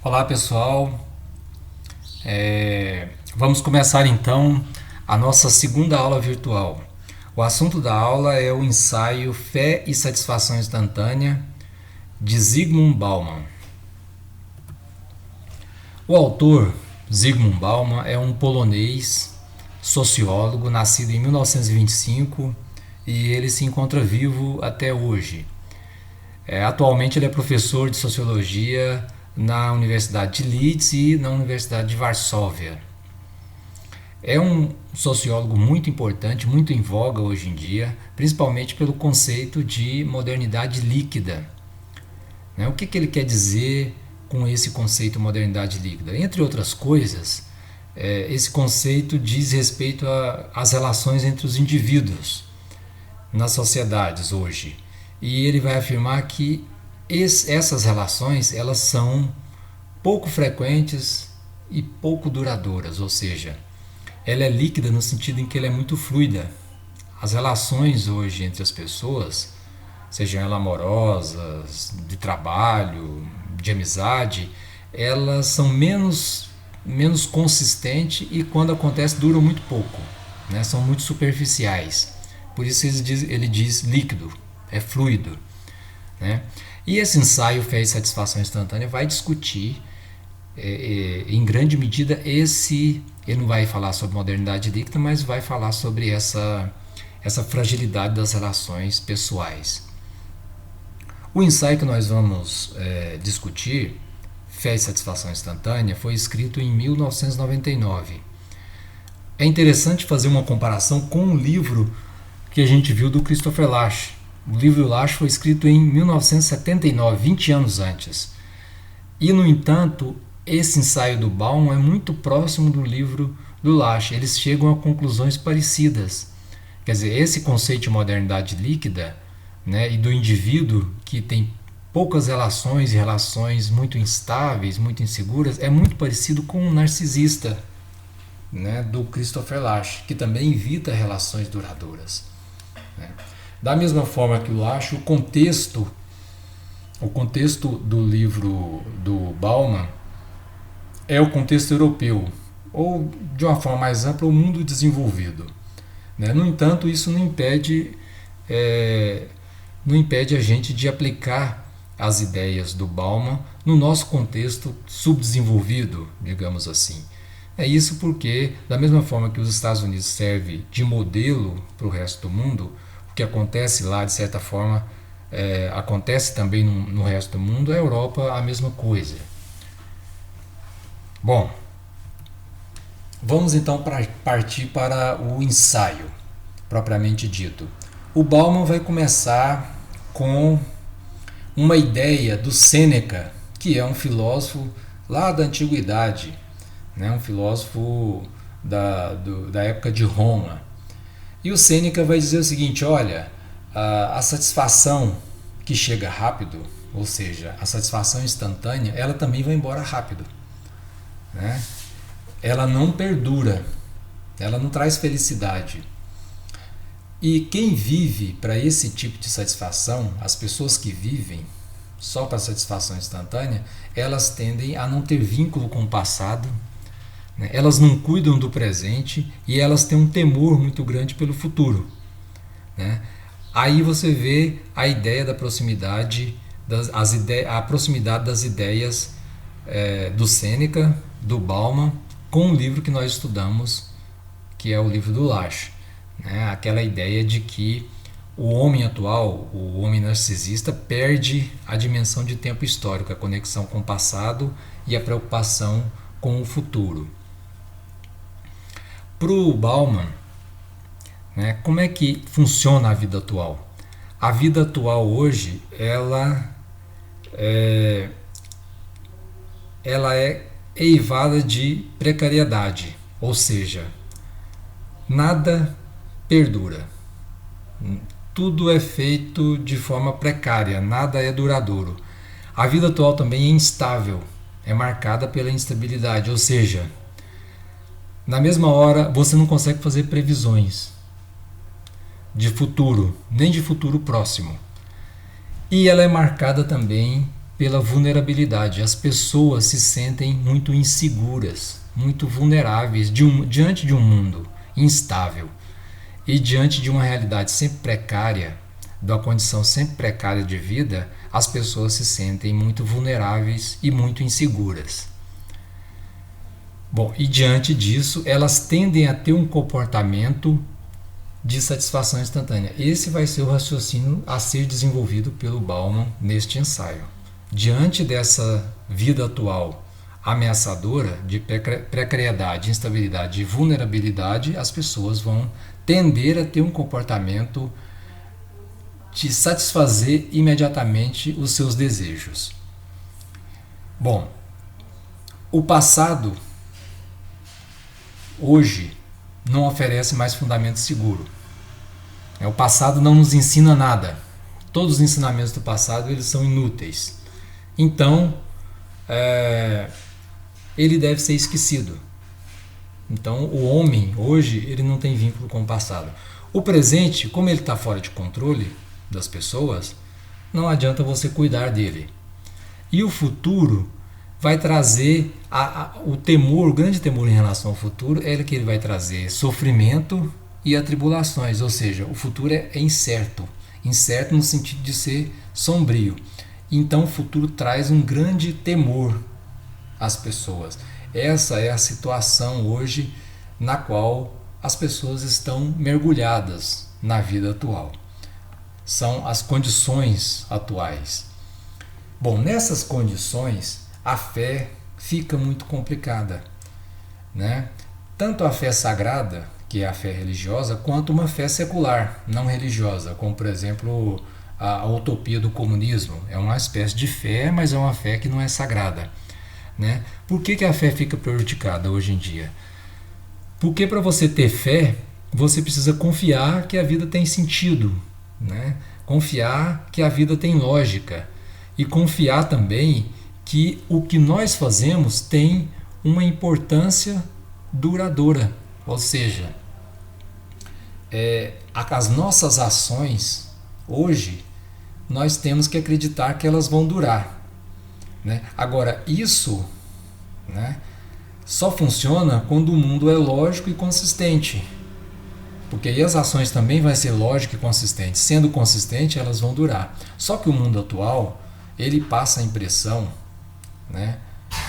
Olá pessoal, vamos começar então a nossa segunda aula virtual. O assunto da aula é o ensaio Fé e Satisfação Instantânea de Zygmunt Bauman. O autor, Zygmunt Bauman, é um polonês sociólogo nascido em 1925 e ele se encontra vivo até hoje. Atualmente ele é professor de sociologia na Universidade de Leeds e na Universidade de Varsóvia. É um sociólogo muito importante, muito em voga hoje em dia, principalmente pelo conceito de modernidade líquida. O que ele quer dizer com esse conceito de modernidade líquida? Entre outras coisas, esse conceito diz respeito às relações entre os indivíduos nas sociedades hoje. E ele vai afirmar que essas relações elas são pouco frequentes e pouco duradouras, ou seja, ela é líquida no sentido em que ela é muito fluida. As relações hoje entre as pessoas, sejam elas amorosas, de trabalho, de amizade, elas são menos consistentes e quando acontece duram muito pouco, são muito superficiais. Por isso ele diz líquido, é fluido. E esse ensaio Fé e Satisfação Instantânea vai discutir em grande medida ele não vai falar sobre modernidade líquida, mas vai falar sobre essa fragilidade das relações pessoais. O ensaio que nós vamos discutir, Fé e Satisfação Instantânea, foi escrito em 1999. É interessante fazer uma comparação com um livro que a gente viu do Christopher Lasch. O livro Lasch foi escrito em 1979, 20 anos antes. E, no entanto, esse ensaio do Bauman é muito próximo do livro do Lasch. Eles chegam a conclusões parecidas. Quer dizer, esse conceito de modernidade líquida, e do indivíduo que tem poucas relações e relações muito instáveis, muito inseguras, é muito parecido com o narcisista, do Christopher Lasch, que também evita relações duradouras. Da mesma forma que o Lasch, o contexto do livro do Bauman é o contexto europeu, ou de uma forma mais ampla, o mundo desenvolvido. No entanto, isso não impede a gente de aplicar as ideias do Bauman no nosso contexto subdesenvolvido, digamos assim. É isso porque, da mesma forma que os Estados Unidos servem de modelo para o resto do mundo, o que acontece lá, de certa forma, acontece também no resto do mundo, a Europa a mesma coisa. Bom, vamos então partir para o ensaio, propriamente dito. O Bauman vai começar com uma ideia do Sêneca, que é um filósofo lá da antiguidade, um filósofo da época de Roma. E o Sêneca vai dizer o seguinte: olha, a satisfação que chega rápido, ou seja, a satisfação instantânea, ela também vai embora rápido. Ela não perdura, ela não traz felicidade. E quem vive para esse tipo de satisfação, as pessoas que vivem só para satisfação instantânea, elas tendem a não ter vínculo com o passado, elas não cuidam do presente e elas têm um temor muito grande pelo futuro. Aí você vê a ideia da proximidade, a proximidade das ideias do Sêneca, do Bauman, com o livro que nós estudamos, que é o livro do Lasch. Aquela ideia de que o homem atual, o homem narcisista, perde a dimensão de tempo histórico, a conexão com o passado e a preocupação com o futuro. Para o Bauman, como é que funciona a vida atual? A vida atual hoje, ela é eivada de precariedade, ou seja, nada perdura. Tudo é feito de forma precária, nada é duradouro. A vida atual também é instável, é marcada pela instabilidade, ou seja, na mesma hora você não consegue fazer previsões de futuro, nem de futuro próximo. E ela é marcada também pela vulnerabilidade. As pessoas se sentem muito inseguras, muito vulneráveis diante de um mundo instável e diante de uma realidade sempre precária, de uma condição sempre precária de vida. As pessoas se sentem muito vulneráveis e muito inseguras. Bom, e diante disso, elas tendem a ter um comportamento de satisfação instantânea. Esse vai ser o raciocínio a ser desenvolvido pelo Bauman neste ensaio. Diante dessa vida atual ameaçadora de precariedade, instabilidade e vulnerabilidade, as pessoas vão tender a ter um comportamento de satisfazer imediatamente os seus desejos. Bom, o passado hoje não oferece mais fundamento seguro. O passado não nos ensina nada. Todos os ensinamentos do passado eles são inúteis. Então, ele deve ser esquecido. Então, o homem hoje ele não tem vínculo com o passado. O presente, como ele está fora de controle das pessoas, não adianta você cuidar dele. E o futuro vai trazer o temor, o grande temor em relação ao futuro é que ele vai trazer sofrimento e atribulações, ou seja, o futuro é incerto, incerto no sentido de ser sombrio. Então o futuro traz um grande temor às pessoas. Essa é a situação hoje na qual as pessoas estão mergulhadas na vida atual. São as condições atuais. Bom, nessas condições a fé fica muito complicada, né? Tanto a fé sagrada, que é a fé religiosa, quanto uma fé secular, não religiosa, como por exemplo a utopia do comunismo. É uma espécie de fé, mas é uma fé que não é sagrada, né? Por que a fé fica prejudicada hoje em dia? Porque para você ter fé, você precisa confiar que a vida tem sentido, né? Confiar que a vida tem lógica e confiar também que o que nós fazemos tem uma importância duradoura, ou seja, as nossas ações hoje nós temos que acreditar que elas vão durar, né? Agora isso, né, só funciona quando o mundo é lógico e consistente, porque aí as ações também vão ser lógicas e consistentes. Sendo consistente, elas vão durar. Só que o mundo atual ele passa a impressão, né,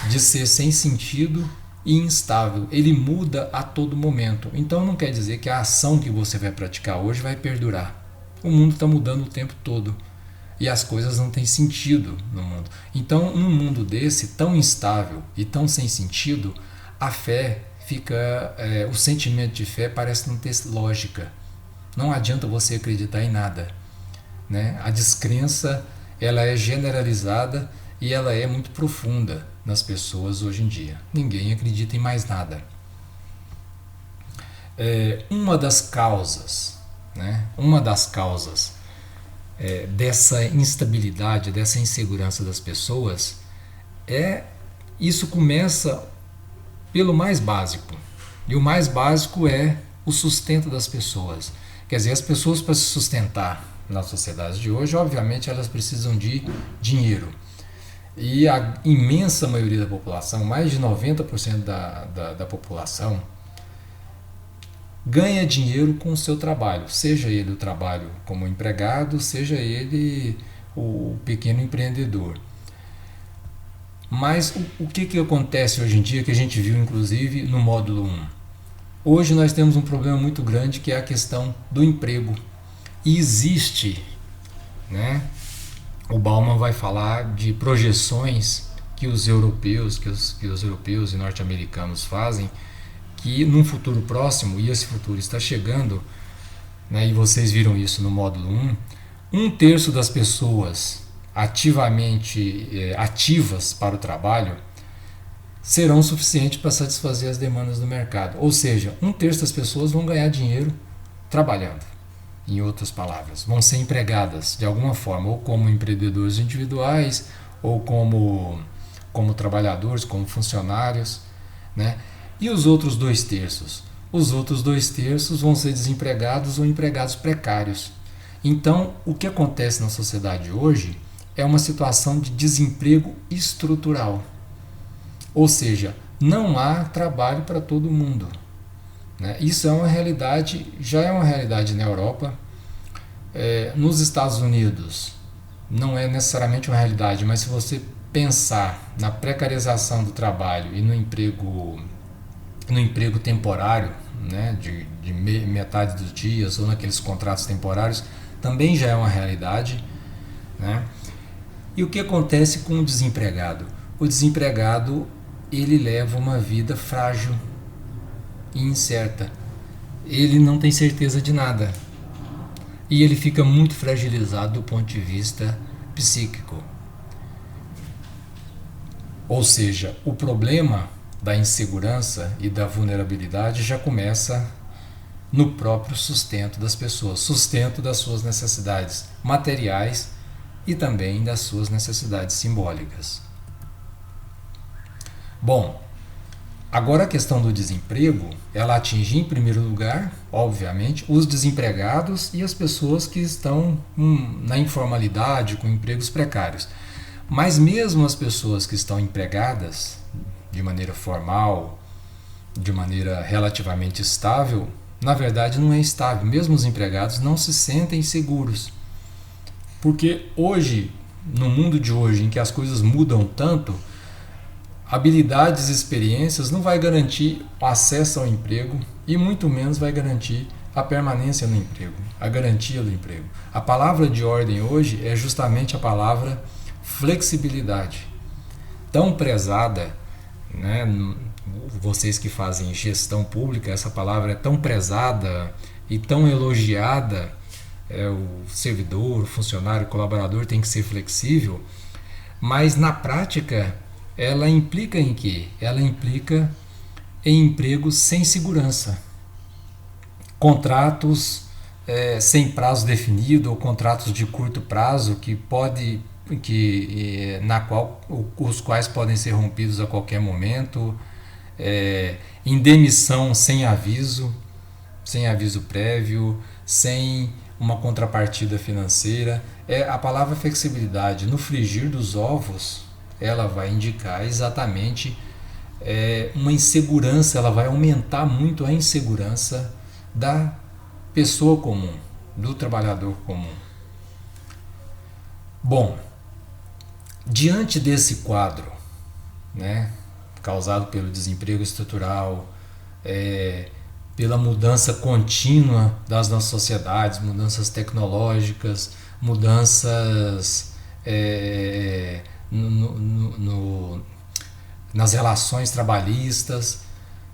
de ser sem sentido e instável. Ele muda a todo momento. Então não quer dizer que a ação que você vai praticar hoje vai perdurar. O mundo está mudando o tempo todo e as coisas não têm sentido no mundo. Então, num mundo desse tão instável e tão sem sentido, a fé fica, o sentimento de fé parece não ter lógica. Não adianta você acreditar em nada, né? A descrença ela é generalizada e ela é muito profunda nas pessoas hoje em dia. Ninguém acredita em mais nada. Uma das causas, né? Uma das causas dessa instabilidade, dessa insegurança das pessoas isso começa pelo mais básico. E o mais básico é o sustento das pessoas. Quer dizer, as pessoas para se sustentar na sociedade de hoje, obviamente elas precisam de dinheiro. E a imensa maioria da população, mais de 90% da população, ganha dinheiro com o seu trabalho, seja ele o trabalho como empregado, seja ele o pequeno empreendedor. Mas o que acontece hoje em dia, que a gente viu inclusive no módulo 1? Hoje nós temos um problema muito grande, que é a questão do emprego. E existe, né? O Bauman vai falar de projeções que os europeus, que os europeus e norte-americanos fazem, que num futuro próximo, e esse futuro está chegando, né, e vocês viram isso no módulo 1, 1/3 das pessoas ativas para o trabalho serão suficientes para satisfazer as demandas do mercado. Ou seja, 1/3 das pessoas vão ganhar dinheiro trabalhando. Em outras palavras, vão ser empregadas de alguma forma, ou como empreendedores individuais, ou como trabalhadores, como funcionários, né? E os outros 2/3? Os outros 2/3 vão ser desempregados ou empregados precários. Então, o que acontece na sociedade hoje é uma situação de desemprego estrutural. Ou seja, não há trabalho para todo mundo. Né? Isso é uma realidade, já é uma realidade na Europa. Nos Estados Unidos não é necessariamente uma realidade, mas se você pensar na precarização do trabalho e no emprego temporário, né, de metade dos dias ou naqueles contratos temporários, também já é uma realidade. Né? E o que acontece com o desempregado? O desempregado, ele leva uma vida frágil e incerta. Ele não tem certeza de nada. E ele fica muito fragilizado do ponto de vista psíquico. Ou seja, o problema da insegurança e da vulnerabilidade já começa no próprio sustento das pessoas, sustento das suas necessidades materiais e também das suas necessidades simbólicas. Bom, agora a questão do desemprego, ela atinge em primeiro lugar, obviamente, os desempregados e as pessoas que estão na informalidade, com empregos precários. Mas mesmo as pessoas que estão empregadas de maneira formal, de maneira relativamente estável, na verdade não é estável. Mesmo os empregados não se sentem seguros. Porque hoje, no mundo de hoje, em que as coisas mudam tanto, habilidades e experiências não vai garantir o acesso ao emprego e muito menos vai garantir a permanência no emprego, a garantia do emprego. A palavra de ordem hoje é justamente a palavra flexibilidade, tão prezada, né? Vocês que fazem gestão pública, essa palavra é tão prezada e tão elogiada. O servidor, o funcionário, o colaborador tem que ser flexível, mas na prática ela implica em quê? Ela implica em empregos sem segurança, contratos sem prazo definido ou contratos de curto prazo os quais podem ser rompidos a qualquer momento, em demissão sem aviso prévio, sem uma contrapartida financeira. A palavra flexibilidade, no frigir dos ovos, ela vai indicar exatamente uma insegurança, ela vai aumentar muito a insegurança da pessoa comum, do trabalhador comum. Bom, diante desse quadro, né, causado pelo desemprego estrutural, pela mudança contínua das nossas sociedades, mudanças tecnológicas, mudanças nas relações trabalhistas.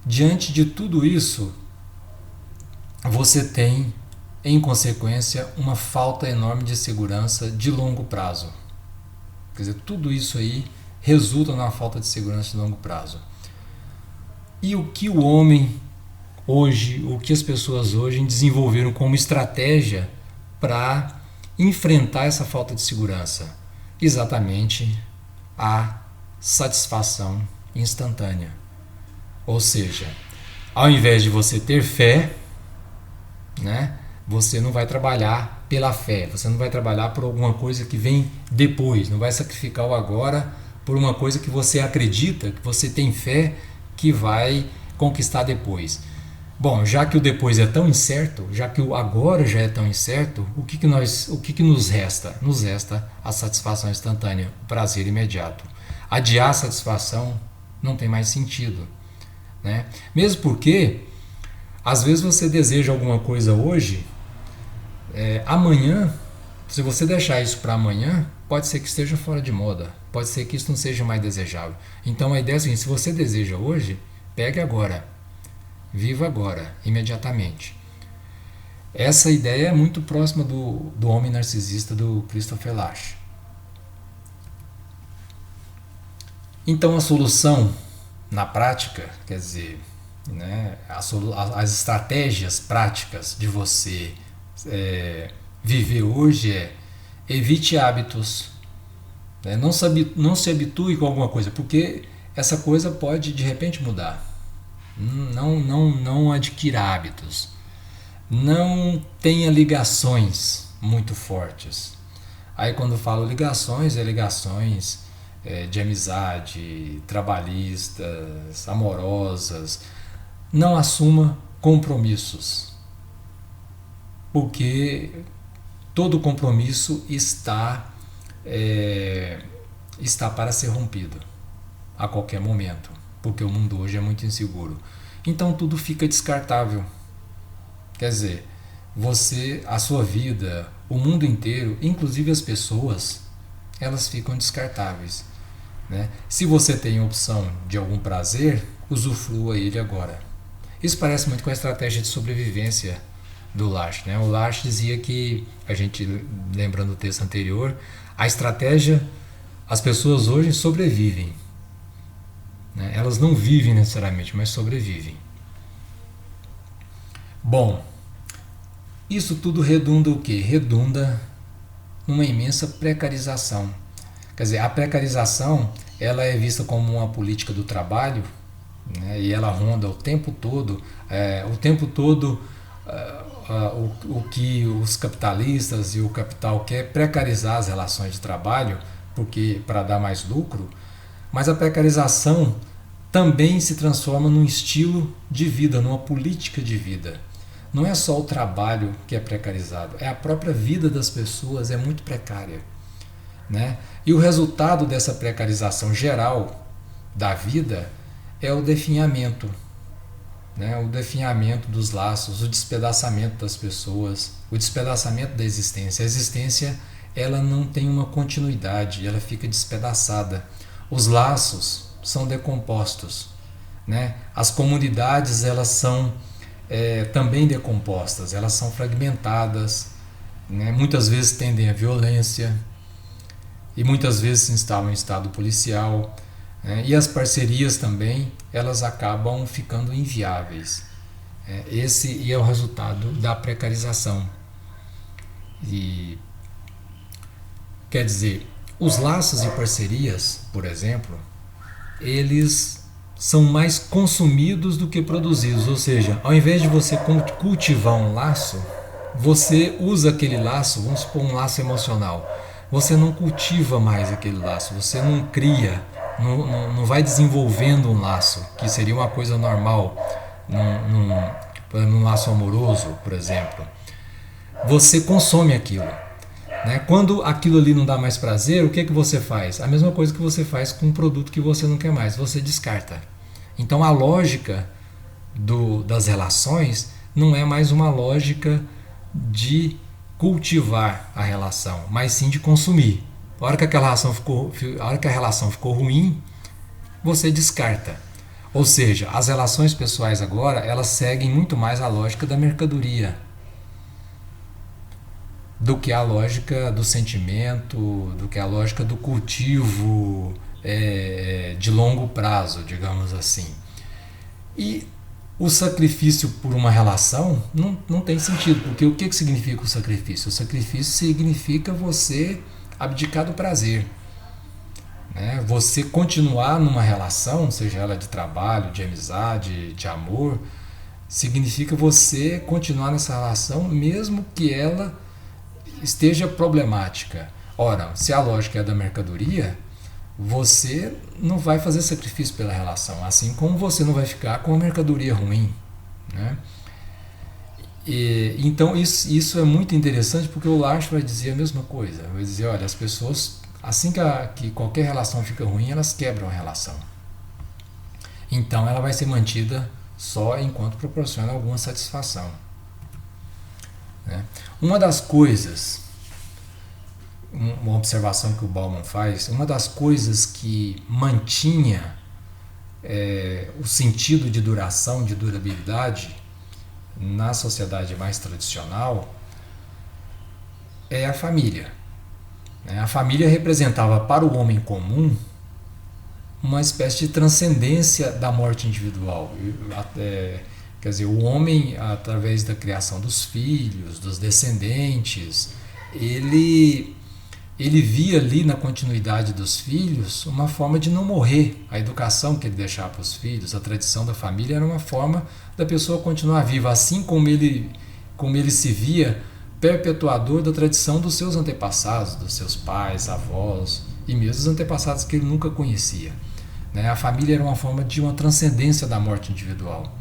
Diante de tudo isso, você tem, em consequência, uma falta enorme de segurança de longo prazo. Quer dizer, tudo isso aí resulta numa falta de segurança de longo prazo. E o que o homem hoje, o que as pessoas hoje desenvolveram como estratégia para enfrentar essa falta de segurança? Exatamente a satisfação instantânea. Ou seja, ao invés de você ter fé, né, você não vai trabalhar pela fé, você não vai trabalhar por alguma coisa que vem depois, não vai sacrificar o agora por uma coisa que você acredita, que você tem fé que vai conquistar depois. Bom, já que o depois é tão incerto, já que o agora já é tão incerto, o que nos resta? Nos resta a satisfação instantânea, o prazer imediato. Adiar a satisfação não tem mais sentido, né? Mesmo porque, às vezes você deseja alguma coisa hoje, amanhã, se você deixar isso para amanhã, pode ser que esteja fora de moda, pode ser que isso não seja mais desejável. Então a ideia é a seguinte: se você deseja hoje, pegue agora. Viva agora, imediatamente. Essa ideia é muito próxima do homem narcisista do Christopher Lasch. Então a solução na prática, quer dizer, né, as estratégias práticas de você viver hoje evite hábitos, né, não se habitue com alguma coisa, porque essa coisa pode de repente mudar. Não adquira hábitos, não tenha ligações muito fortes. Aí quando falo ligações, é ligações de amizade, trabalhistas, amorosas. Não assuma compromissos, porque todo compromisso está para ser rompido a qualquer momento, porque o mundo hoje é muito inseguro. Então tudo fica descartável. Quer dizer, a sua vida, o mundo inteiro, inclusive as pessoas, elas ficam descartáveis, né? Se você tem opção de algum prazer, usufrua ele agora. Isso parece muito com a estratégia de sobrevivência do Lasch, né? O Lasch dizia que, a gente lembrando do texto anterior, a estratégia, as pessoas hoje sobrevivem, né? Elas não vivem necessariamente, mas sobrevivem. Bom, isso tudo redunda o quê? Redunda numa imensa precarização. Quer dizer, a precarização ela é vista como uma política do trabalho, né? E ela ronda o tempo todo, o que os capitalistas e o capital quer precarizar as relações de trabalho, porque para dar mais lucro, mas a precarização também se transforma num estilo de vida, numa política de vida. Não é só o trabalho que é precarizado, é a própria vida das pessoas é muito precária, né? E o resultado dessa precarização geral da vida é o definhamento, né? O definhamento dos laços, o despedaçamento das pessoas, o despedaçamento da existência. A existência ela não tem uma continuidade, ela fica despedaçada. Os laços são decompostos, né? As comunidades elas são também decompostas, elas são fragmentadas, né? Muitas vezes tendem à violência e muitas vezes se instalam em estado policial, né? E as parcerias também elas acabam ficando inviáveis. Esse é o resultado da precarização. E quer dizer, os laços e parcerias, por exemplo, eles são mais consumidos do que produzidos, ou seja, ao invés de você cultivar um laço, você usa aquele laço, vamos supor um laço emocional, você não cultiva mais aquele laço, você não cria, não vai desenvolvendo um laço, que seria uma coisa normal, num laço amoroso, por exemplo. Você consome aquilo, né? Quando aquilo ali não dá mais prazer, o que você faz? A mesma coisa que você faz com um produto que você não quer mais, você descarta. Então a lógica das relações não é mais uma lógica de cultivar a relação, mas sim de consumir. A hora que a relação ficou ruim, você descarta. Ou seja, as relações pessoais agora elas seguem muito mais a lógica da mercadoria do que a lógica do sentimento, do que a lógica do cultivo de longo prazo, digamos assim. E o sacrifício por uma relação não tem sentido, porque o que significa o sacrifício? O sacrifício significa você abdicar do prazer, né? Você continuar numa relação, seja ela de trabalho, de amizade, de amor, significa você continuar nessa relação mesmo que ela esteja problemática. Ora, se a lógica é da mercadoria, você não vai fazer sacrifício pela relação, assim como você não vai ficar com a mercadoria ruim, né? Então isso é muito interessante, porque o Lasch vai dizer a mesma coisa, vai dizer, olha, as pessoas, assim que qualquer relação fica ruim, elas quebram a relação. Então ela vai ser mantida só enquanto proporciona alguma satisfação, né? Uma das coisas, uma observação que o Bauman faz, uma das coisas que mantinha o sentido de duração, de durabilidade na sociedade mais tradicional é a família, né? A família representava para o homem comum uma espécie de transcendência da morte individual. Quer dizer, o homem, através da criação dos filhos, dos descendentes, ele via ali na continuidade dos filhos uma forma de não morrer. A educação que ele deixava para os filhos, a tradição da família era uma forma da pessoa continuar viva, assim como ele se via perpetuador da tradição dos seus antepassados, dos seus pais, avós e mesmo os antepassados que ele nunca conhecia. Né? A família era uma forma de uma transcendência da morte individual.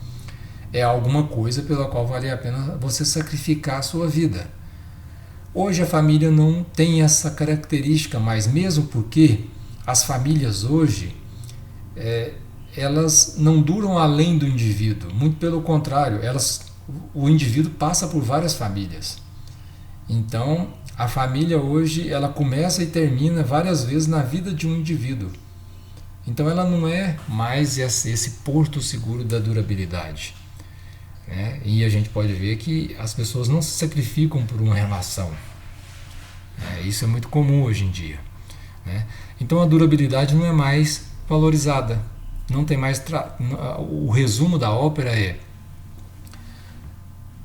É alguma coisa pela qual vale a pena você sacrificar a sua vida. Hoje a família não tem essa característica, mas mesmo porque as famílias hoje elas não duram além do indivíduo, muito pelo contrário, o indivíduo passa por várias famílias. Então a família hoje ela começa e termina várias vezes na vida de um indivíduo. Então ela não é mais esse porto seguro da durabilidade. Né? E a gente pode ver que as pessoas não se sacrificam por uma relação. Isso é muito comum hoje em dia. Né? Então a durabilidade não é mais valorizada. Não tem mais o resumo da ópera é: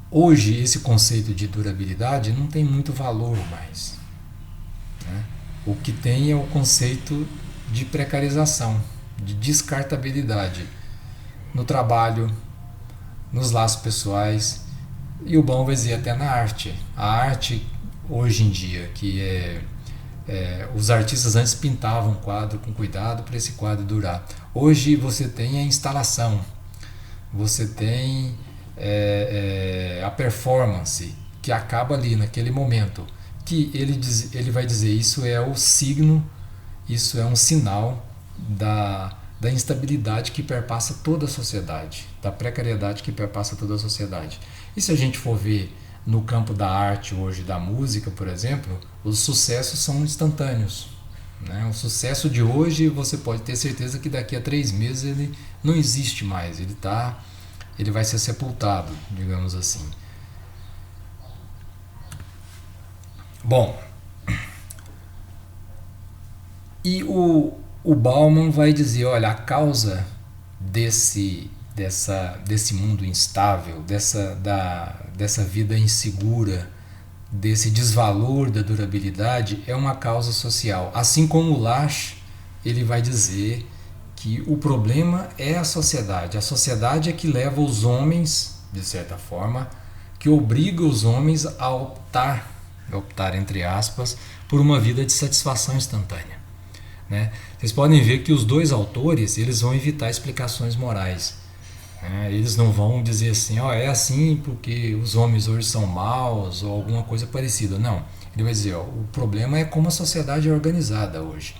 hoje esse conceito de durabilidade não tem muito valor mais. Né? O que tem é o conceito de precarização, de descartabilidade no trabalho, nos laços pessoais, e o bom vai dizer até na arte. A arte hoje em dia, que os artistas antes pintavam um quadro com cuidado para esse quadro durar. Hoje você tem a instalação, você tem a performance que acaba ali naquele momento, que ele vai dizer isso é o signo, isso é um sinal da instabilidade que perpassa toda a sociedade, da precariedade que perpassa toda a sociedade. E se a gente for ver no campo da arte hoje, da música, por exemplo, os sucessos são instantâneos. Né? O sucesso de hoje, você pode ter certeza que daqui a 3 meses ele não existe mais, ele vai ser sepultado, digamos assim. Bom, e o Bauman vai dizer, olha, a causa desse mundo instável, dessa vida insegura, desse desvalor da durabilidade, é uma causa social. Assim como o Lasch, ele vai dizer que o problema é a sociedade. A sociedade é que leva os homens, de certa forma, que obriga os homens a optar entre aspas, por uma vida de satisfação instantânea. Né? Vocês podem ver que os dois autores eles vão evitar explicações morais. Né? Eles não vão dizer assim, é assim porque os homens hoje são maus ou alguma coisa parecida. Não, ele vai dizer, o problema é como a sociedade é organizada hoje.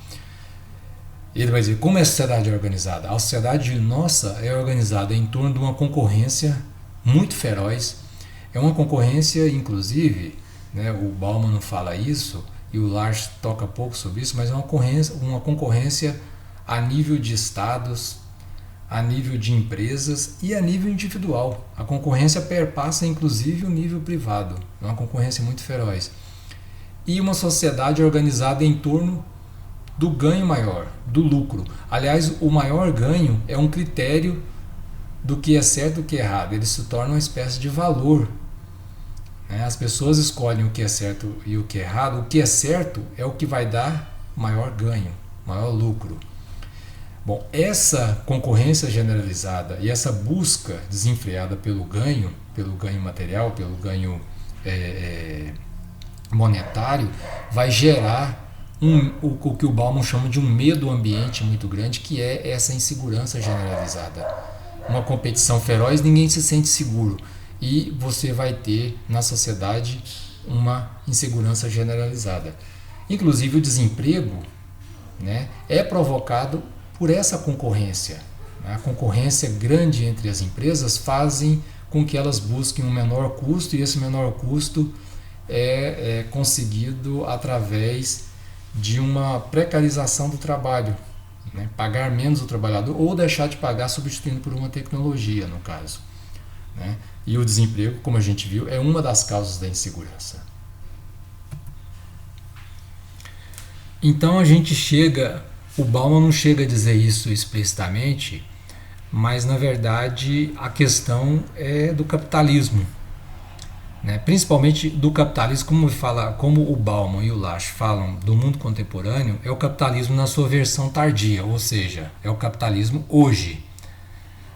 Ele vai dizer, como a sociedade é organizada? A sociedade nossa é organizada em torno de uma concorrência muito feroz. É uma concorrência, inclusive, né, o Bauman não fala isso, e o Lasch toca pouco sobre isso, mas é uma concorrência a nível de estados, a nível de empresas e a nível individual. A concorrência perpassa inclusive o nível privado, é uma concorrência muito feroz. E uma sociedade organizada em torno do ganho maior, do lucro. Aliás, o maior ganho é um critério do que é certo e o que é errado. Ele se torna uma espécie de valor. As pessoas escolhem o que é certo e o que é errado. O que é certo é o que vai dar maior ganho, maior lucro. Bom, essa concorrência generalizada e essa busca desenfreada pelo ganho material, pelo ganho monetário, vai gerar o que o Bauman chama de um medo ambiente muito grande, que é essa insegurança generalizada. Uma competição feroz, ninguém se sente seguro. E você vai ter na sociedade uma insegurança generalizada. Inclusive o desemprego, né, é provocado por essa concorrência. A concorrência grande entre as empresas fazem com que elas busquem um menor custo, e esse menor custo é conseguido através de uma precarização do trabalho, né, pagar menos o trabalhador ou deixar de pagar substituindo por uma tecnologia, no caso. Né? E o desemprego, como a gente viu, é uma das causas da insegurança. Então o Bauman não chega a dizer isso explicitamente, mas na verdade a questão é do capitalismo, né? Principalmente do capitalismo, como o Bauman e o Lasch falam do mundo contemporâneo, é o capitalismo na sua versão tardia, ou seja, é o capitalismo hoje.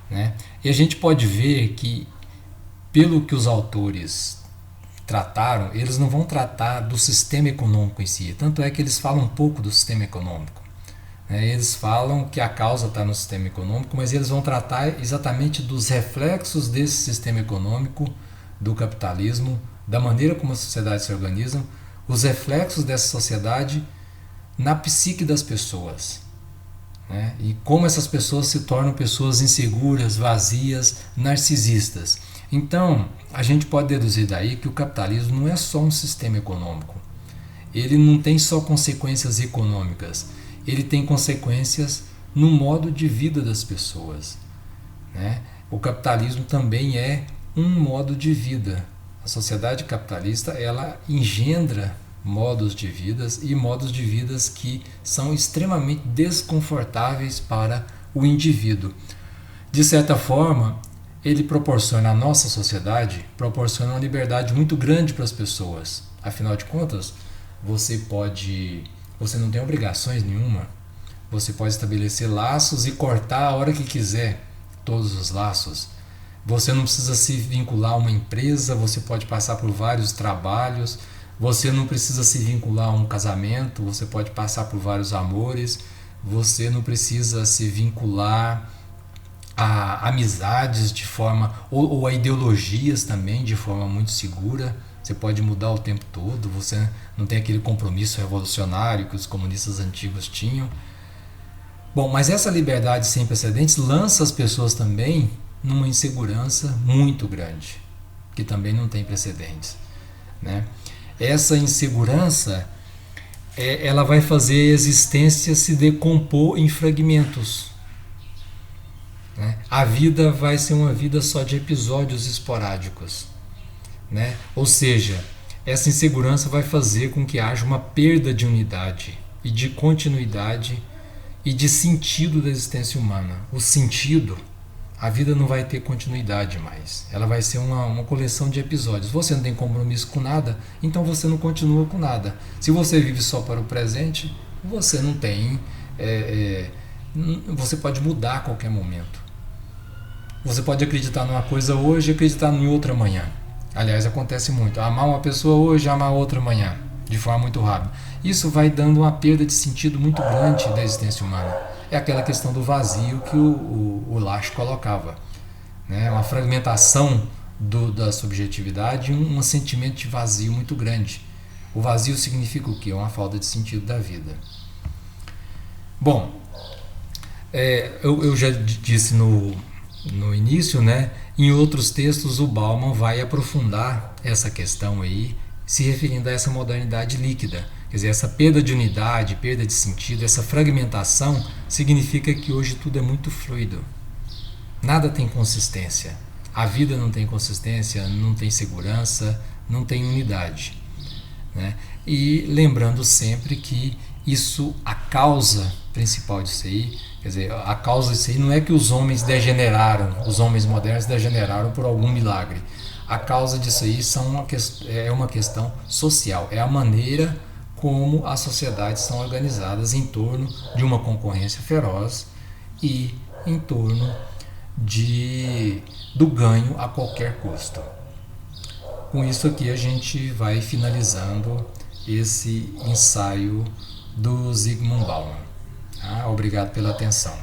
Né? E a gente pode ver que, pelo que os autores trataram, eles não vão tratar do sistema econômico em si. Tanto é que eles falam um pouco do sistema econômico. Eles falam que a causa está no sistema econômico, mas eles vão tratar exatamente dos reflexos desse sistema econômico, do capitalismo, da maneira como as sociedades se organizam, os reflexos dessa sociedade na psique das pessoas. E como essas pessoas se tornam pessoas inseguras, vazias, narcisistas. Então, a gente pode deduzir daí que o capitalismo não é só um sistema econômico. Ele não tem só consequências econômicas. Ele tem consequências no modo de vida das pessoas. O capitalismo também é um modo de vida. A sociedade capitalista, ela engendra modos de vidas e modos de vidas que são extremamente desconfortáveis para o indivíduo. De certa forma, ele proporciona à nossa sociedade, proporciona uma liberdade muito grande para as pessoas. Afinal de contas, você não tem obrigações nenhuma. Você pode estabelecer laços e cortar a hora que quiser todos os laços. Você não precisa se vincular a uma empresa, você pode passar por vários trabalhos, você não precisa se vincular a um casamento, você pode passar por vários amores, você não precisa se vincular a amizades de forma, ou a ideologias também de forma muito segura. Você pode mudar o tempo todo, você não tem aquele compromisso revolucionário que os comunistas antigos tinham. Bom, mas essa liberdade sem precedentes lança as pessoas também numa insegurança muito grande, que também não tem precedentes. Essa insegurança, ela vai fazer a existência se decompor em fragmentos. A vida vai ser uma vida só de episódios esporádicos. Ou seja, essa insegurança vai fazer com que haja uma perda de unidade e de continuidade e de sentido da existência humana. O sentido, a vida não vai ter continuidade mais. Ela vai ser uma coleção de episódios. Você não tem compromisso com nada, então você não continua com nada. Se você vive só para o presente, você não tem... você pode mudar a qualquer momento. Você pode acreditar numa coisa hoje e acreditar em outra amanhã. Aliás, acontece muito. Amar uma pessoa hoje, amar outra amanhã, de forma muito rápida. Isso vai dando uma perda de sentido muito grande da existência humana. É aquela questão do vazio que o Lasch colocava. Uma fragmentação da subjetividade e um sentimento de vazio muito grande. O vazio significa o quê? Uma falta de sentido da vida. Bom, eu já disse no início, em outros textos o Bauman vai aprofundar essa questão aí, se referindo a essa modernidade líquida. Quer dizer, essa perda de unidade, perda de sentido, essa fragmentação significa que hoje tudo é muito fluido. Nada tem consistência. A vida não tem consistência, não tem segurança, não tem unidade. E lembrando sempre que a causa principal disso aí, quer dizer, a causa disso aí não é que os homens degeneraram, os homens modernos degeneraram por algum milagre. A causa disso aí é uma questão social, é a maneira como as sociedades são organizadas em torno de uma concorrência feroz e em torno do ganho a qualquer custo. Com isso aqui a gente vai finalizando esse ensaio do Zygmunt Bauman. Obrigado pela atenção.